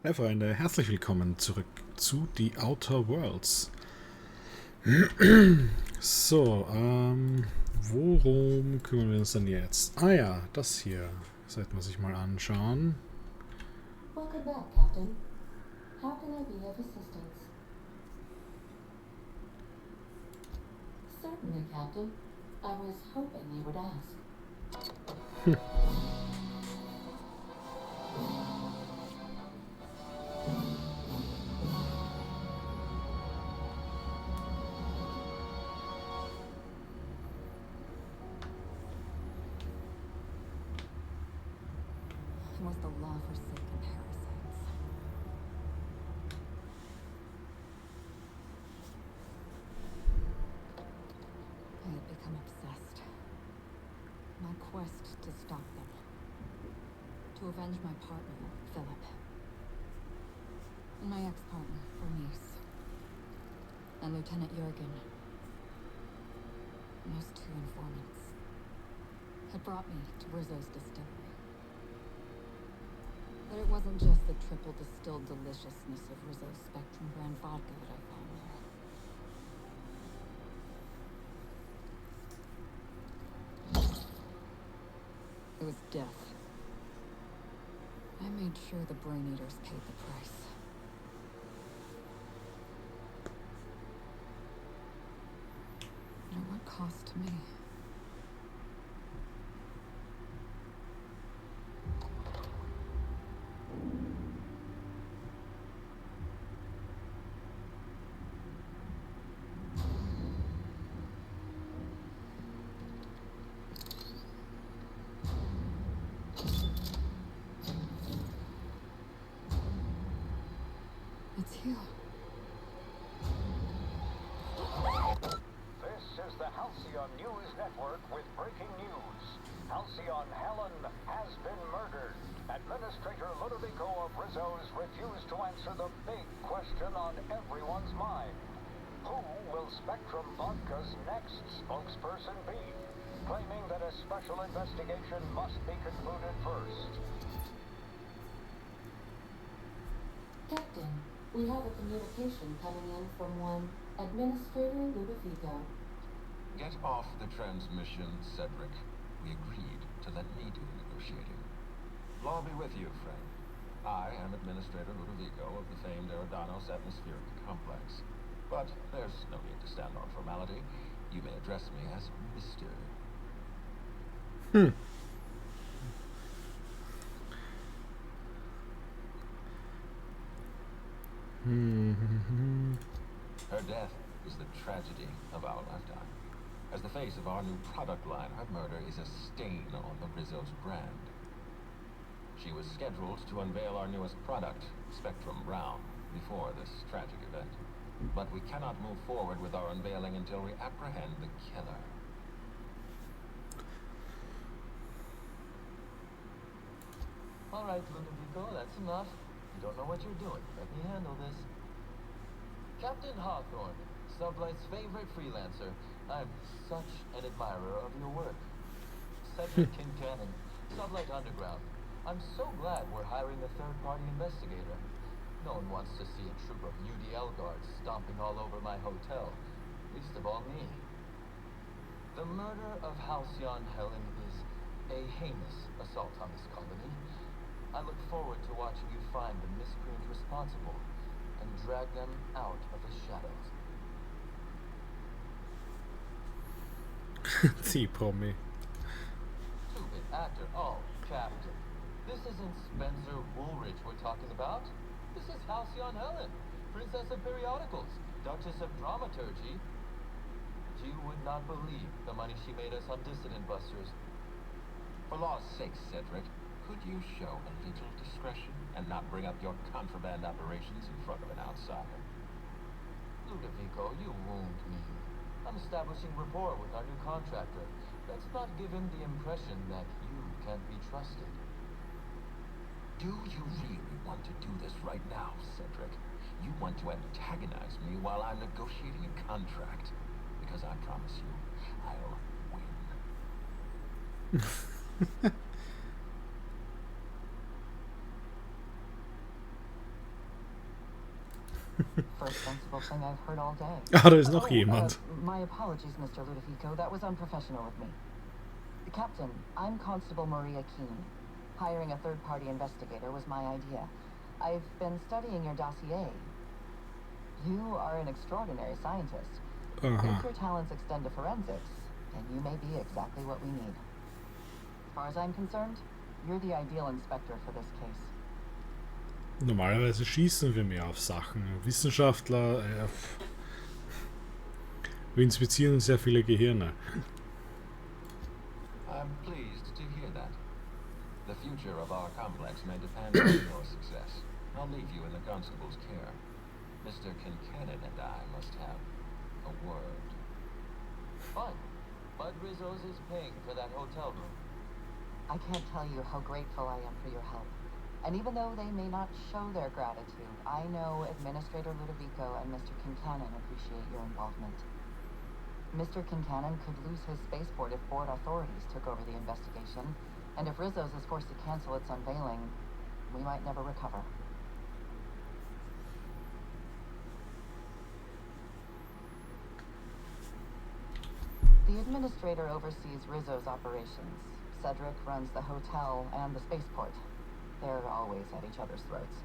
Hi Freunde, herzlich willkommen zurück zu The Outer Worlds. So, worum kümmern wir uns denn jetzt? Ah ja, das hier. Sollte man sich mal anschauen. Welcome back, Captain. How can I be of assistance? Certainly, Captain. I was hoping you would ask. It was the law-forsaken parasites. I had become obsessed. My quest to stop them. To avenge my partner, Philip. And my ex-partner, Bernice. And Lieutenant Jurgen. And those two informants had brought me to Rizzo's distillery. But it wasn't just the triple distilled deliciousness of Rizzo's Spectrum brand vodka that I found there. It was death. I made sure the Brain Eaters paid the price. And at what cost to me? It's you. This is the Halcyon News Network with breaking news. Halcyon Helen has been murdered. Administrator Ludovico of Rizzo's refused to answer the big question on everyone's mind. Who will Spectrum Vodka's next spokesperson be? Claiming that a special investigation must be concluded first. Captain, we have a communication coming in from one Administrator Ludovico. Get off the transmission, Sedrick. We agreed to let me do the negotiating. Law be with you, friend. I am Administrator Ludovico of the famed Eridanos Atmospheric Complex. But there's no need to stand on formality. You may address me as Mr. Her death is the tragedy of our lifetime. As the face of our new product line, her murder is a stain on the Rizzo's brand. She was scheduled to unveil our newest product, Spectrum Brown, before this tragic event. But we cannot move forward with our unveiling until we apprehend the killer. All right, Ludovico, that's enough. You don't know what you're doing. Let me handle this. Captain Hawthorne, Sublight's favorite freelancer. I'm such an admirer of your work. Sedrick Kincannon, Sublight Underground. I'm so glad we're hiring a third-party investigator. No one wants to see a troop of UDL guards stomping all over my hotel. Least of all me. The murder of Halcyon Helen is a heinous assault on this colony. I look forward to watching you find the miscreant responsible and drag them out of the shadows. See, Promi. Stupid actor. Oh, Captain. This isn't Spencer Woolridge we're talking about. This is Halcyon Helen, Princess of Periodicals, Duchess of Dramaturgy. You would not believe the money she made us on Dissident Busters. For law's sake, Sedrick, could you show a little discretion and not bring up your contraband operations in front of an outsider? Ludovico, you wound me. I'm establishing rapport with our new contractor. Let's not give him the impression that you can't be trusted. Do you really want to do this right now, Sedrick? You want to antagonize me while I'm negotiating a contract? Because I promise you, I'll win. First sensible thing I've heard all day. Ah, da ist noch jemand. My apologies, Mr. Ludovico. That was unprofessional of me. Captain, I'm Constable Maria Keene. Hiring a third-party investigator was my idea. I've been studying your dossier. You are an extraordinary scientist. If your talents extend to forensics, then you may be exactly what we need. As far as I'm concerned, you're the ideal inspector for this case. Normalerweise schießen wir mehr auf Sachen. Wissenschaftler, wir inspizieren sehr viele Gehirne. I'm pleased to hear that. The future of our complex may depend on your success. I'll leave you in the constable's care. Mr. Kincannon and I must have a word. Fine. Bud Rizzo's is paying for that hotel room. I can't tell you how grateful I am for your help. And even though they may not show their gratitude, I know Administrator Ludovico and Mr. Kincannon appreciate your involvement. Mr. Kincannon could lose his spaceport if board authorities took over the investigation, and if Rizzo's is forced to cancel its unveiling, we might never recover. The administrator oversees Rizzo's operations. Sedrick runs the hotel and the spaceport. They're always at each other's throats.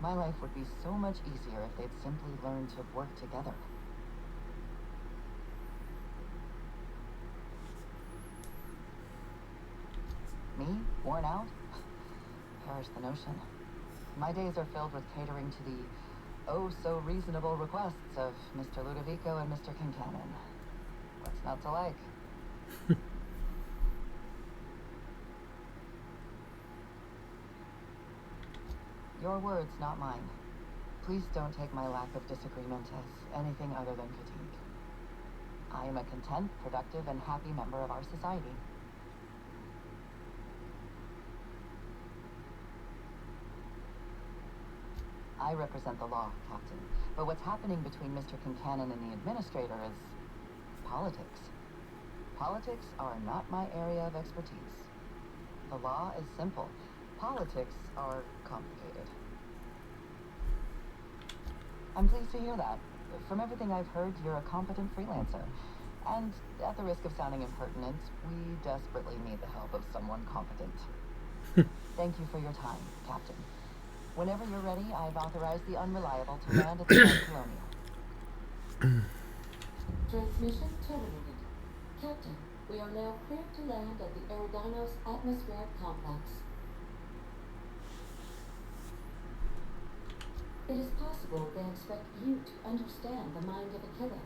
My life would be so much easier if they'd simply learned to work together. Me? Worn out? Perish the notion. My days are filled with catering to the oh-so-reasonable requests of Mr. Ludovico and Mr. Kincannon. What's not to like? Your words, not mine. Please don't take my lack of disagreement as anything other than critique. I am a content, productive, and happy member of our society. I represent the law, Captain, but what's happening between Mr. Kincannon and the Administrator is politics. Politics are not my area of expertise. The law is simple. Politics are complicated. I'm pleased to hear that. From everything I've heard, you're a competent freelancer. And at the risk of sounding impertinent, we desperately need the help of someone competent. Thank you for your time, Captain. Whenever you're ready, I've authorized the Unreliable to land at the Grand Colonial. Transmission terminated. Captain, we are now cleared to land at the Eridanos Atmospheric Complex. It is possible they expect you to understand the mind of a killer.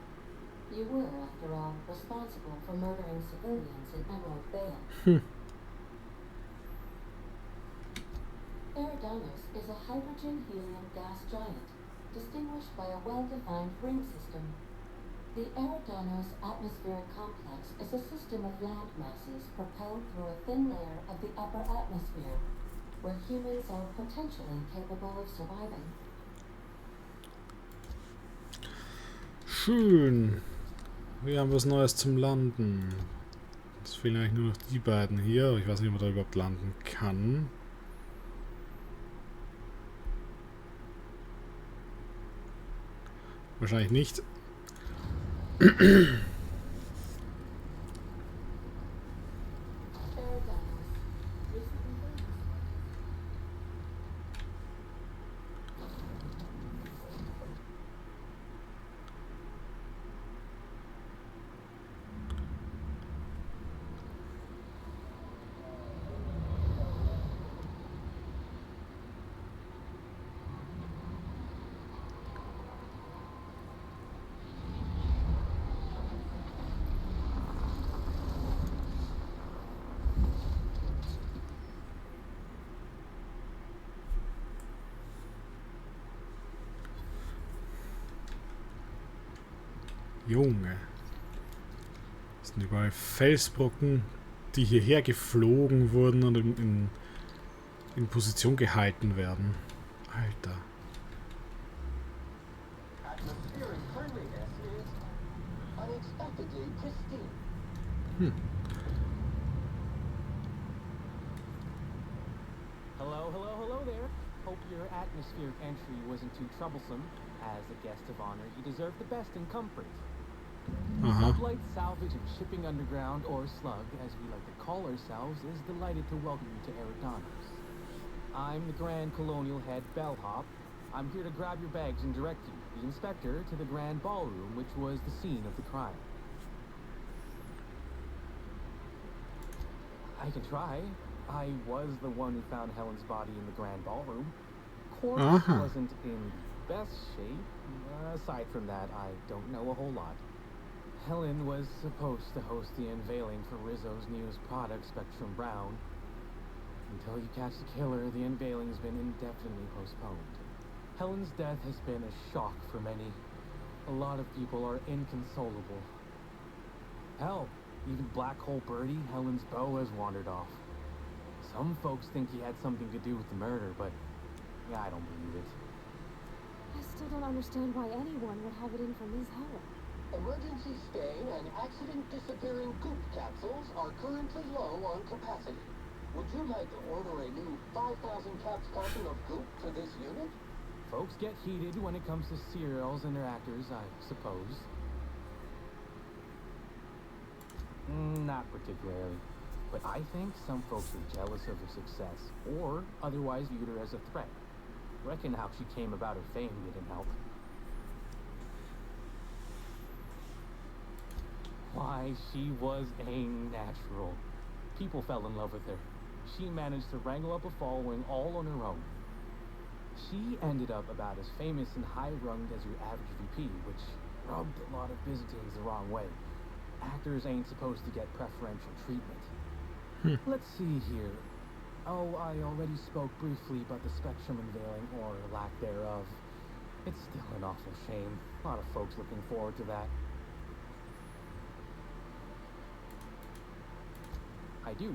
You were, after all, responsible for murdering civilians in Emerald Vale. Eridanos is a hydrogen-helium gas giant, distinguished by a well-defined ring system. The Eridanos Atmospheric Complex is a system of land masses propelled through a thin layer of the upper atmosphere, where humans are potentially capable of surviving. Schön. Wir haben was Neues zum Landen. Es fehlen eigentlich nur noch die beiden hier. Ich weiß nicht, ob man da überhaupt landen kann. Wahrscheinlich nicht. Junge. Das sind überall Felsbrocken, die hierher geflogen wurden und in Position gehalten werden. Alter. Atmospheric cleanliness is unexpectedly pristine. Hello there. hope your atmospheric entry wasn't too troublesome. As a guest of honor, you deserve the best in comfort. Sublight Salvage and Shipping Underground, or Slug, as we like to call ourselves, is delighted to welcome you to Eridanos. I'm the Grand Colonial Head Bellhop. I'm here to grab your bags and direct you, the Inspector, to the Grand Ballroom, which was the scene of the crime. I can try. I was the one who found Helen's body in the Grand Ballroom. Corpse wasn't in the best shape. Aside from that, I don't know a whole lot. Helen was supposed to host the unveiling for Rizzo's newest product, Spectrum Brown. Until you catch the killer, the unveiling's been indefinitely postponed. Helen's death has been a shock for many. A lot of people are inconsolable. Hell, even Black Hole Birdie, Helen's beau, has wandered off. Some folks think he had something to do with the murder, but yeah, I don't believe it. I still don't understand why anyone would have it in for Ms. Helen. Emergency stay and accident disappearing goop capsules are currently low on capacity. Would you like to order a new 5,000 caps carton of goop for this unit? Folks get heated when it comes to serials and their actors, I suppose. Not particularly. But I think some folks are jealous of her success, or otherwise viewed her as a threat. Reckon how she came about her fame didn't help. Why, she was a natural. People fell in love with her. She managed to wrangle up a following all on her own. She ended up about as famous and high-runged as your average VP, which rubbed a lot of Byzantines the wrong way. Actors ain't supposed to get preferential treatment. Let's see here. Oh, I already spoke briefly about the Spectrum unveiling, or lack thereof. It's still an awful shame. A lot of folks looking forward to that. I do.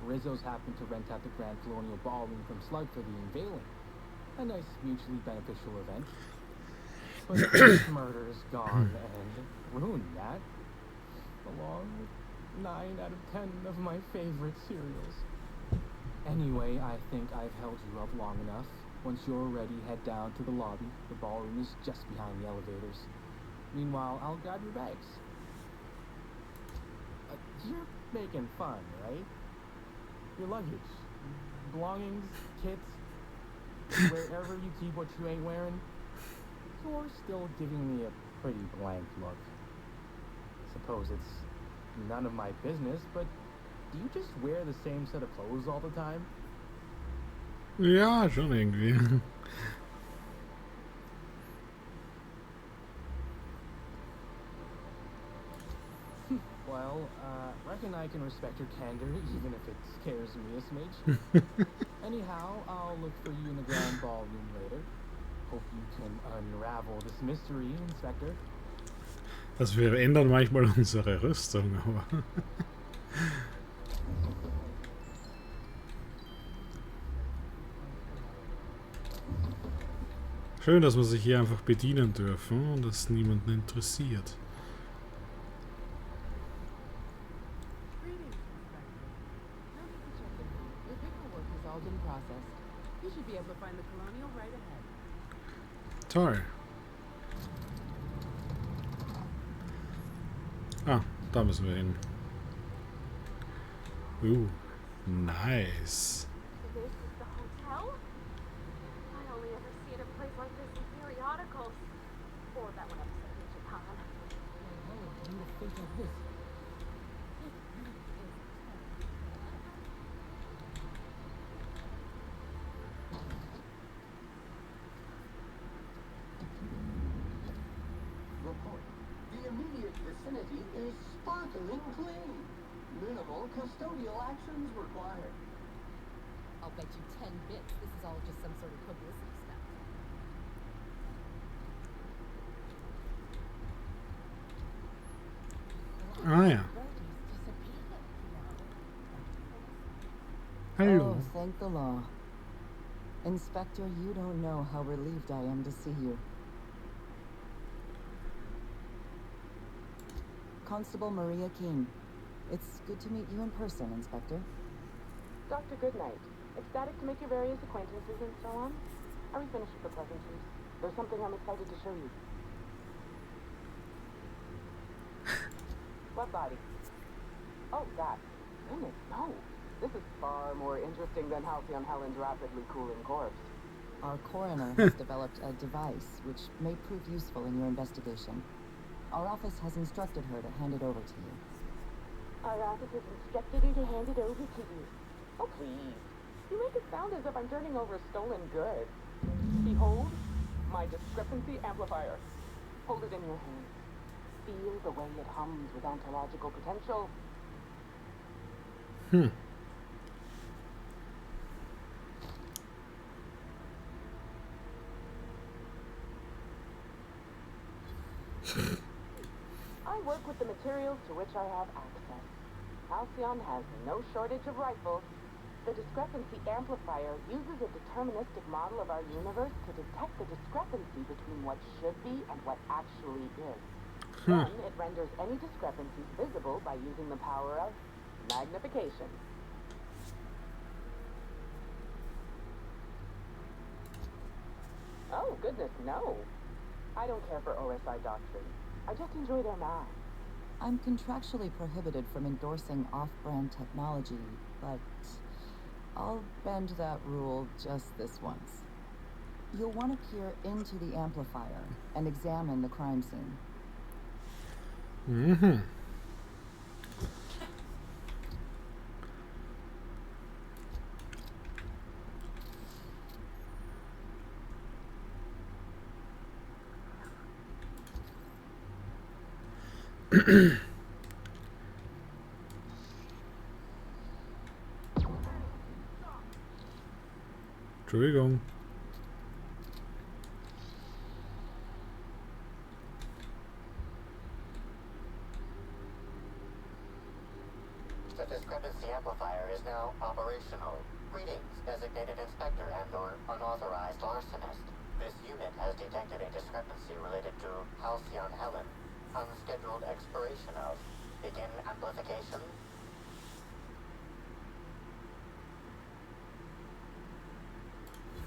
Rizzo's happened to rent out the Grand Colonial Ballroom from Slug for the unveiling. A nice mutually beneficial event. But this murder is gone and ruined that, along with 9 out of 10 of my favorite cereals. Anyway, I think I've held you up long enough. Once you're ready, head down to the lobby. The ballroom is just behind the elevators. Meanwhile, I'll grab your bags. You're making fun, right? Your luggage, belongings, kits, wherever you keep what you ain't wearing. You're still giving me a pretty blank look. Suppose it's none of my business, but do you just wear the same set of clothes all the time? Ja, schon irgendwie. Well, reckon I can respect your candor, even if it scares me a smidge. Anyhow, I'll look for you in the Grand Ballroom later. Hope you can unravel this mystery, Inspector. Also wir ändern manchmal unsere Rüstung, aber... Schön, dass wir sich hier einfach bedienen dürfen und das niemanden interessiert. Toll. Ah, da müssen wir hin. Nice. This is the hotel? I only ever see it a place like this in periodicals. Or that one episode in Japan. What do you think of this? Report. The immediate vicinity is sparkling clean. Minimal custodial actions required. I'll bet you 10 bits this is all just some sort of publicity stuff. Ah ja. Hallo. Oh, thank the law. Inspector, you don't know how relieved I am to see you. Constable Maria Keene. It's good to meet you in person, Inspector. Dr. Goodnight, Ecstatic to make your various acquaintances and so on. Are we finished with the pleasantries? There's something I'm excited to show you. What body? Oh, that. Goodness, no. This is far more interesting than Halcyon Helen's rapidly cooling corpse. Our coroner has developed a device which may prove useful in your investigation. Our office has instructed her to hand it over to you. Our office has instructed her to hand it over to you. Oh, please. You make it sound as if I'm turning over stolen goods. Behold, my discrepancy amplifier. Hold it in your hand. Feel the way it hums with ontological potential. I work with the materials to which I have access. Halcyon has no shortage of rifles. The discrepancy amplifier uses a deterministic model of our universe to detect the discrepancy between what should be and what actually is. Then it renders any discrepancies visible by using the power of magnification. Oh, goodness, no. I don't care for OSI doctrine. I just enjoy their math. I'm contractually prohibited from endorsing off-brand technology, but I'll bend that rule just this once. You'll want to peer into the amplifier and examine the crime scene. Entschuldigung. The discrepancy amplifier is now operational. Greetings, designated inspector and/or unauthorized larcenist. This unit has detected a discrepancy related to Halcyon Helen. Unscheduled expiration of. Begin amplification.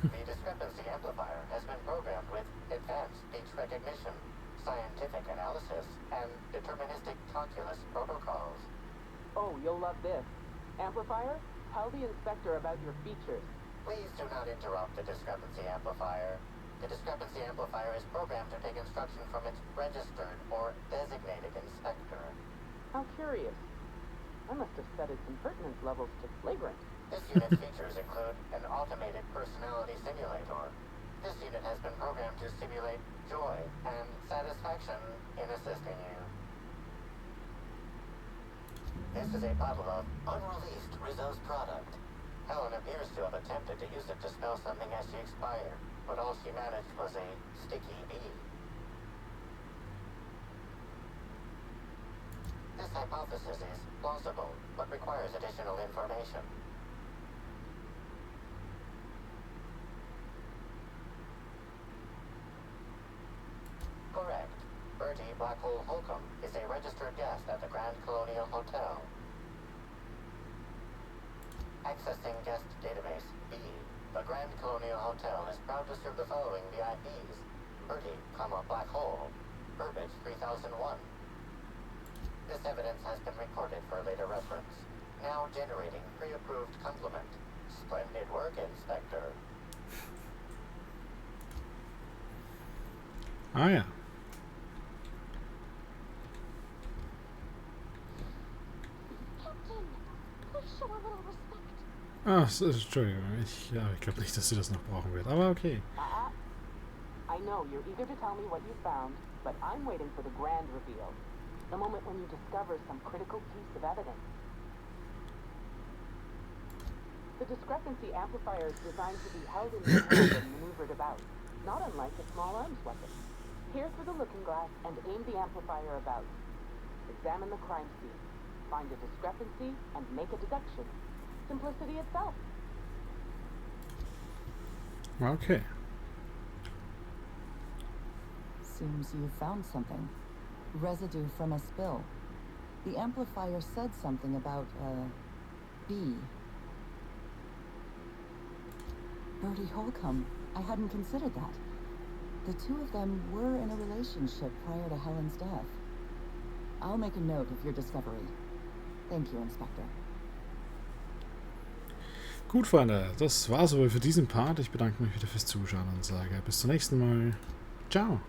The discrepancy amplifier has been programmed with advanced speech recognition, scientific analysis, and deterministic calculus protocols. Oh, you'll love this. Amplifier, tell the inspector about your features. Please do not interrupt the discrepancy amplifier. The discrepancy amplifier is programmed to take instruction from its registered or designated inspector. How curious. I must have set its impertinence levels to flagrant. This unit's features include an automated personality simulator. This unit has been programmed to simulate joy and satisfaction in assisting you. This is a bottle of unreleased Rizzo's product. Helen appears to have attempted to use it to spell something as she expired, but all she managed was a sticky bee. This hypothesis is plausible, but requires additional information. Correct. Bertie Blackhole Holcomb is a registered guest at the Grand Colonial Hotel. Accessing guest database B. The Grand Colonial Hotel is proud to serve the following VIPs. Bertie, Blackhole. Burbage 3001. This evidence has been recorded for later reference. Now generating pre-approved compliment. Splendid work, Inspector. Ah ja. Captain, please show a little respect. Ah, Entschuldigung. Ich glaube nicht, dass sie das noch brauchen wird. Aber okay. I know you're eager to tell me what you found, but I'm waiting for the grand reveal. The moment when you discover some critical piece of evidence. The discrepancy amplifier is designed to be held in your hand and maneuvered about, not unlike a small arms weapon. Peer through the looking glass and aim the amplifier about. Examine the crime scene. Find a discrepancy and make a deduction. Simplicity itself. Okay. Seems you found something. Residue from a spill. The amplifier said something about a bee. Bertie Holcomb. I hadn't considered that. The two of them were in a relationship prior to Helen's death. I'll make a note of your discovery. Thank you, Inspector. Gut, Freunde, das war's aber für diesen Part. Ich bedanke mich wieder fürs Zuschauen und sage bis zum nächsten Mal. Ciao.